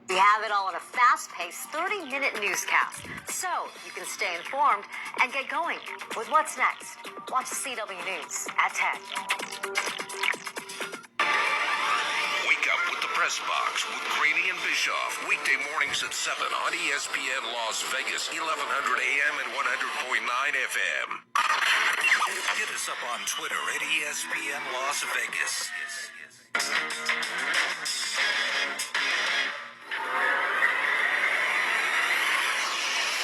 We have it all in a fast-paced 30-minute newscast, so you can stay informed and get going with what's next. Watch CW News at 10. Wake up with the Press Box with Greeny and Bischoff. Weekday mornings at 7 on ESPN Las Vegas, 1100 AM and 100.9 FM. Hit us up on Twitter at ESPN Las Vegas.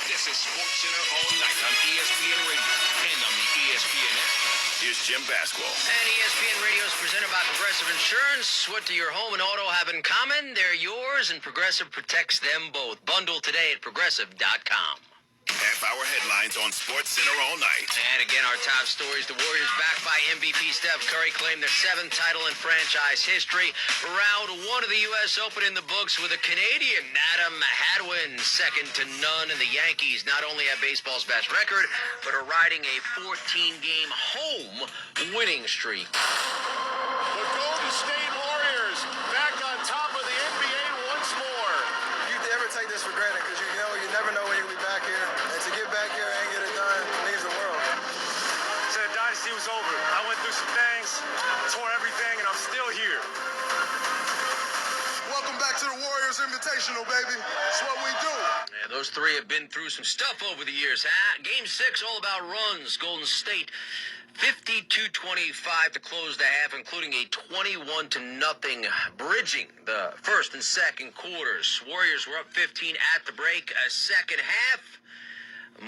This is SportsCenter all night on ESPN Radio and on the ESPN app. Here's Jim Basquill. And ESPN Radio is presented by Progressive Insurance. What do your home and auto have in common? They're yours, and Progressive protects them both. Bundle today at Progressive.com. Half-hour headlines on SportsCenter all night. And again, our top stories. The Warriors, backed by MVP Steph Curry, claimed their 7th title in franchise history. Round 1 of the U.S. Open in the books with a Canadian, Adam Hadwin, second to none. And the Yankees not only have baseball's best record, but are riding a 14-game home winning streak. The Golden State Warriors back on top of the NBA once more. You never take this for granted because you never know when you'll be back here. And to get back here and get it done means the world. Said the dynasty was over. I went through some things, tore everything, and I'm still here. Welcome back to the Warriors Invitational, baby. That's what we do. Yeah, those three have been through some stuff over the years, huh? Game 6, all about runs. Golden State 52-25 to close the half, including a 21-0 bridging the first and second quarters. Warriors were up 15 at the break. A second half,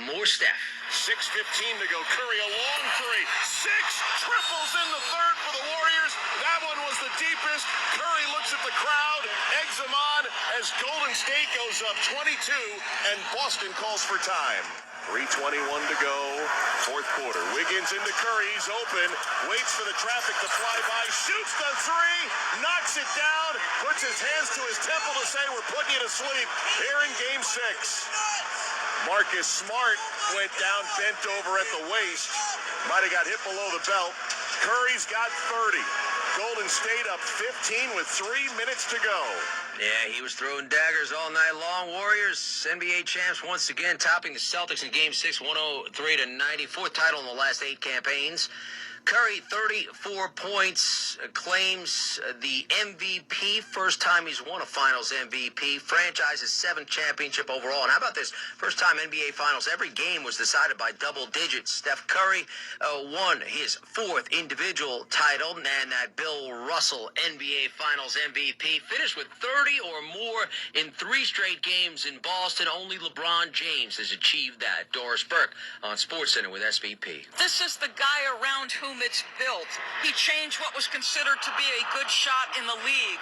more Steph. 6:15 to go. Curry, a long three. 6 triples in the third for the Warriors. That one was the deepest. Curry looks at the crowd, eggs them on as Golden State goes up 22, and Boston calls for time. 3:21 to go, fourth quarter. Wiggins into Curry, he's open, waits for the traffic to fly by, shoots the three, knocks it down, puts his hands to his temple to say, we're putting you to sleep here in Game 6. Marcus Smart went down, bent over at the waist, might have got hit below the belt. Curry's got 30. Golden State up 15 with 3 minutes to go. Yeah, he was throwing daggers all night long. Warriors, NBA champs, once again topping the Celtics in Game 6, 103-90. 4th title in the last 8 campaigns. Curry, 34 points, claims the MVP. First time he's won a Finals MVP. Franchise's 7th championship overall. And how about this? First time NBA Finals. Every game was decided by double digits. Steph Curry won his 4th individual title. And that Bill Russell NBA Finals MVP finished with 30 or more in 3 straight games in Boston. Only LeBron James has achieved that. Doris Burke on SportsCenter with SVP. This is the guy around whom it's built. He changed what was considered to be a good shot in the league.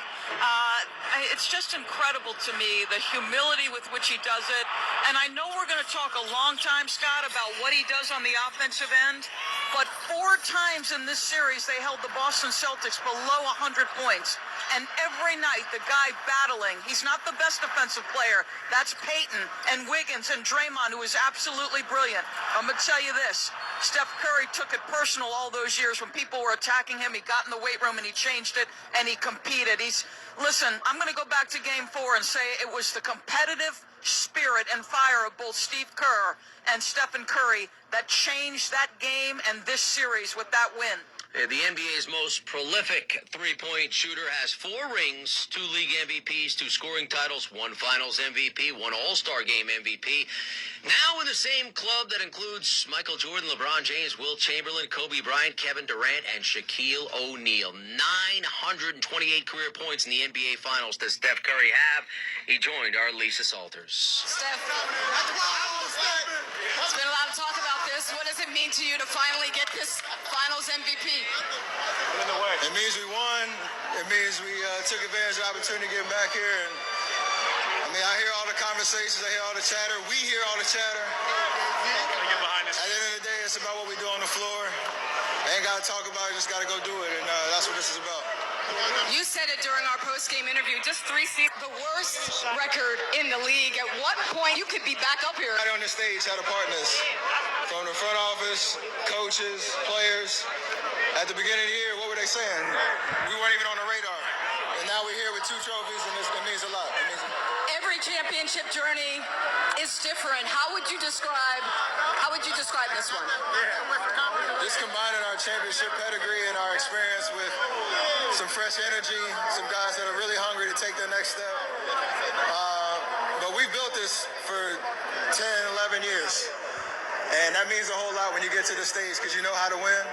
It's just incredible to me, the humility with which he does it. And I know we're going to talk a long time, Scott, about what he does on the offensive end. But 4 times in this series, they held the Boston Celtics below 100 points. And every night, the guy battling, he's not the best defensive player. That's Peyton and Wiggins and Draymond, who is absolutely brilliant. I'm going to tell you this. Steph Curry took it personal all those years when people were attacking him. He got in the weight room and he changed it and he competed. Listen, I'm going to go back to Game 4 and say it was the competitive spirit and fire of both Steve Kerr and Stephen Curry that changed that game and this series with that win. The NBA's most prolific three-point shooter has 4 rings, 2 league MVPs, 2 scoring titles, 1 Finals MVP, 1 All-Star Game MVP. Now in the same club that includes Michael Jordan, LeBron James, Will Chamberlain, Kobe Bryant, Kevin Durant, and Shaquille O'Neal. 928 career points in the NBA Finals does Steph Curry have. He joined our Lisa Salters. Steph, there's been a lot of talk about this. What does it mean to you to finally get this Finals MVP? It means we won. It means we took advantage of the opportunity getting back here. And I hear all the conversations. I hear all the chatter. We hear all the chatter. At the end of the day, it's about what we do on the floor. Ain't got to talk about it. Just got to go do it. And that's what this is about. You said it during our post-game interview. Just 3 seasons, the worst record in the league. At what point you could be back up here? Everybody on the stage had a part in this. From the front office, coaches, players. At the beginning of the year, what were they saying? We weren't even on the radar. And And now we're here with 2 trophies, and it means a lot. It means a lot. Every championship journey is different. How would you describe this one? Just combining our championship pedigree and our experience with some fresh energy, some guys that are really hungry to take their next step. But we built this for 10, 11 years. And that means a whole lot when you get to the stage because you know how to win.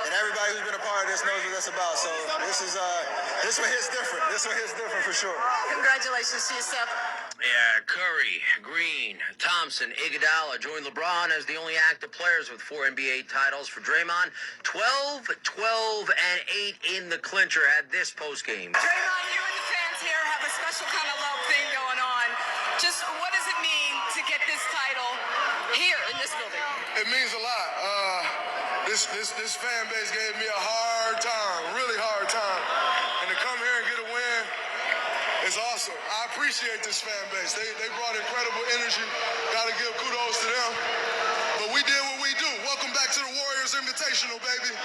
And everybody who's been a part of this knows what that's about. So this one hits different. This one hits different for sure. Congratulations to you, Steph. Yeah, Curry, Green, Thompson, Iguodala joined LeBron as the only active players with 4 NBA titles. For Draymond, 12, 12, and 8 in the clincher at this postgame. Draymond, you and the fans here have a special kind of love thing going on. Just what does it mean to get this title here in this building? It means a lot. This fan base gave me a hard time, really hard time. And to come here and get a win is awesome. I appreciate this fan base. They brought incredible energy. Got to give kudos to them. But we did what we do. Welcome back to the Warriors Invitational, baby.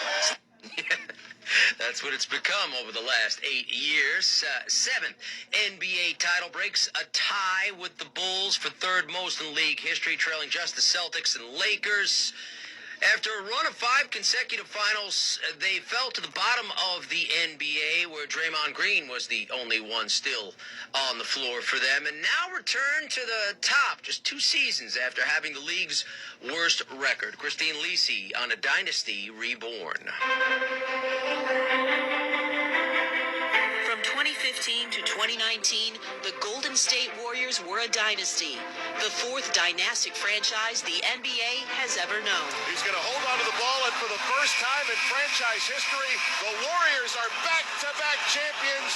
That's what it's become over the last 8 years. 7th NBA title breaks, a tie with the Bulls for 3rd most in league history, trailing just the Celtics and Lakers. After a run of 5 consecutive finals, they fell to the bottom of the NBA, where Draymond Green was the only one still on the floor for them, and now return to the top just 2 seasons after having the league's worst record. Christine Lisi on A Dynasty Reborn. From 2015 to 2019, the Golden State Warriors were a dynasty, the 4th dynastic franchise the NBA has ever known. He's going to hold on to the ball, and for the first time in franchise history, the Warriors are back-to-back champions.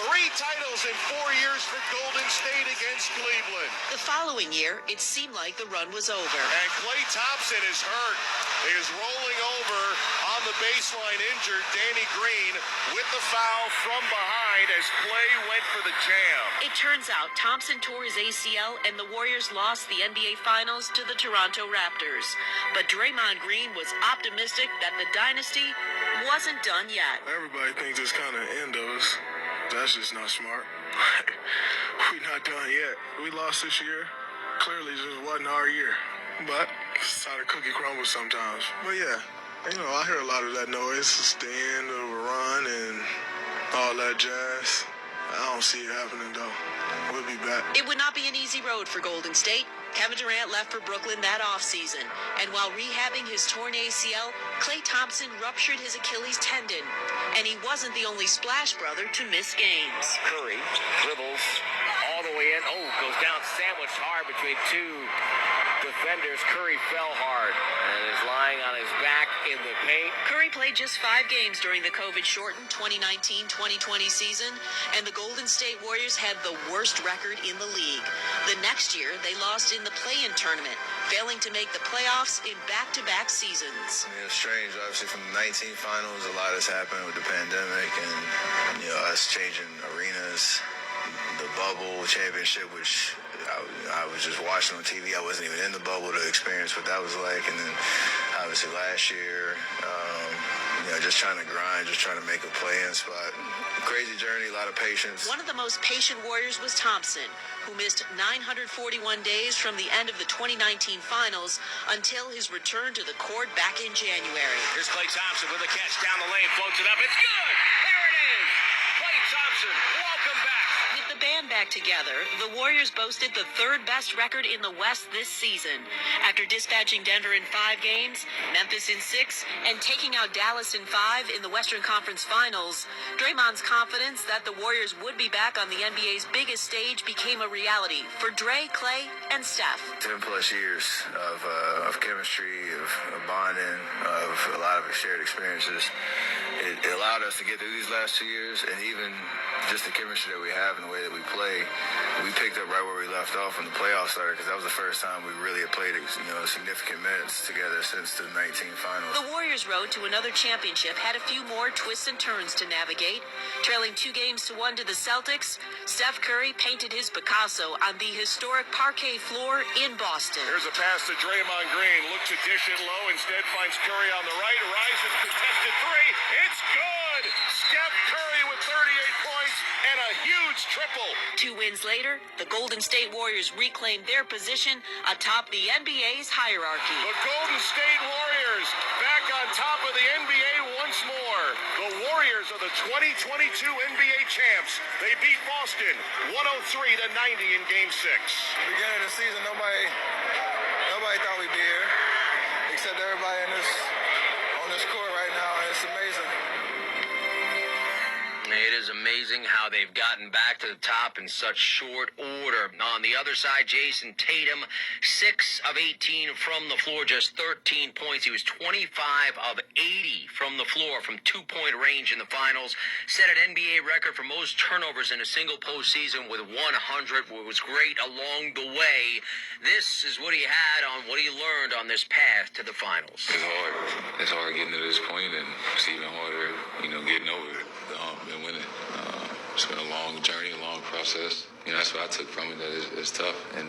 3 titles in 4 years for Golden State against Cleveland. The following year, it seemed like the run was over. And Klay Thompson is hurt. He is rolling over on the baseline, injured. Danny Green with the foul from behind as Klay went for the jam. It turns out Thompson tore his ACL and the Warriors lost the NBA Finals to the Toronto Raptors. But Draymond Green was optimistic that the dynasty wasn't done yet. Everybody thinks it's kind of the end of us. That's just not smart. We're not done yet. We lost this year. Clearly, it just wasn't our year. But it's how the cookie crumbles sometimes. But yeah, I hear a lot of that noise. It's the end of a run and all that jazz. I don't see it happening, though. We'll be back. It would not be an easy road for Golden State. Kevin Durant left for Brooklyn that offseason, and while rehabbing his torn ACL, Klay Thompson ruptured his Achilles tendon, and he wasn't the only Splash brother to miss games. Curry dribbles all the way in. Oh, goes down sandwiched hard between 2 defenders. Curry fell hard and is lying on his back in the paint. Curry played just 5 games during the COVID-shortened 2019-2020 season, and the Golden State Warriors had the worst record in the league. The next year, they lost in the play-in tournament, failing to make the playoffs in back-to-back seasons. It's strange. Obviously, from the 19 finals, a lot has happened with the pandemic and, us changing arenas, the bubble championship, which I was just watching on TV. I wasn't even in the bubble to experience what that was like. And then, obviously, last year, just trying to grind, just trying to make a play-in spot. Crazy journey, a lot of patience. One of the most patient Warriors was Thompson, who missed 941 days from the end of the 2019 finals until his return to the court back in January. Here's Klay Thompson with a catch down the lane, floats it up. It's good! There it is! Klay Thompson, welcome back! With the band back together, the Warriors boasted the 3rd best record in the West this season. After dispatching Denver in 5 games, Memphis in 6, and taking out Dallas in 5 in the Western Conference Finals, Draymond's confidence that the Warriors would be back on the NBA's biggest stage became a reality for Dre, Klay, and Steph. 10 plus years of chemistry, of bonding, of a lot of shared experiences. It allowed us to get through these last 2 years, and even just the chemistry that we have and the way that we play, we picked up right where we left off when the playoffs started, because that was the first time we really had played significant minutes together since the 19 finals. The Warriors' road to another championship had a few more twists and turns to navigate. Trailing 2-1 to the Celtics, Steph Curry painted his Picasso on the historic parquet floor in Boston. Here's a pass to Draymond Green. Looks to dish it low. Instead finds Curry on the right. Rises, contested 3. It's good! Steph Curry with 38 triple. 2 wins later, the Golden State Warriors reclaimed their position atop the NBA's hierarchy. The Golden State Warriors back on top of the NBA once more. The Warriors are the 2022 NBA champs. They beat Boston 103-90 in Game 6. Beginning of the season, nobody thought we'd be here, except everybody on this court right now. It's amazing. It is amazing how they've gotten back to the top in such short order. On the other side, Jason Tatum, 6 of 18 from the floor, just 13 points. He was 25 of 80 from the floor from 2-point range in the finals. Set an NBA record for most turnovers in a single postseason with 100. It was great along the way. This is what he had on what he learned on this path to the finals. It's hard. It's hard getting to this point, and it's even harder, getting over it. And winning. It's been a long journey, a long process. That's what I took from it, that it's tough, and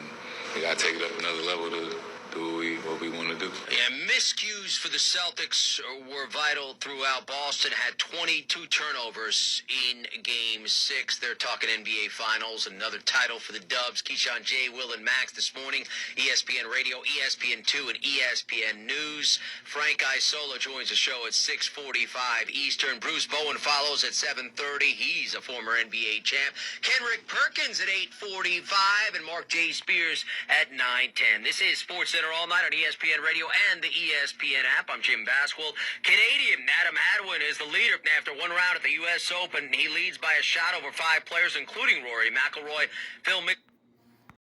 we got to take it up another level to do what we want to do. Yeah, miscues for the Celtics were vital throughout. Boston had 22 turnovers in Game 6. They're talking NBA Finals, another title for the Dubs. Keyshawn, J, Will, and Max this morning. ESPN Radio, ESPN2, and ESPN News. Frank Isola joins the show at 6:45 Eastern. Bruce Bowen follows at 7:30. He's a former NBA champ. Kenrick Perkins at 8:45, and Mark J. Spears at 9:10. This is Sports Center all night on ESPN Radio and the ESPN app. I'm Jim Basquill. Canadian Adam Hadwin is the leader after one round at the U.S. Open. He leads by a shot over 5 players, including Rory McIlroy. Phil Mickelson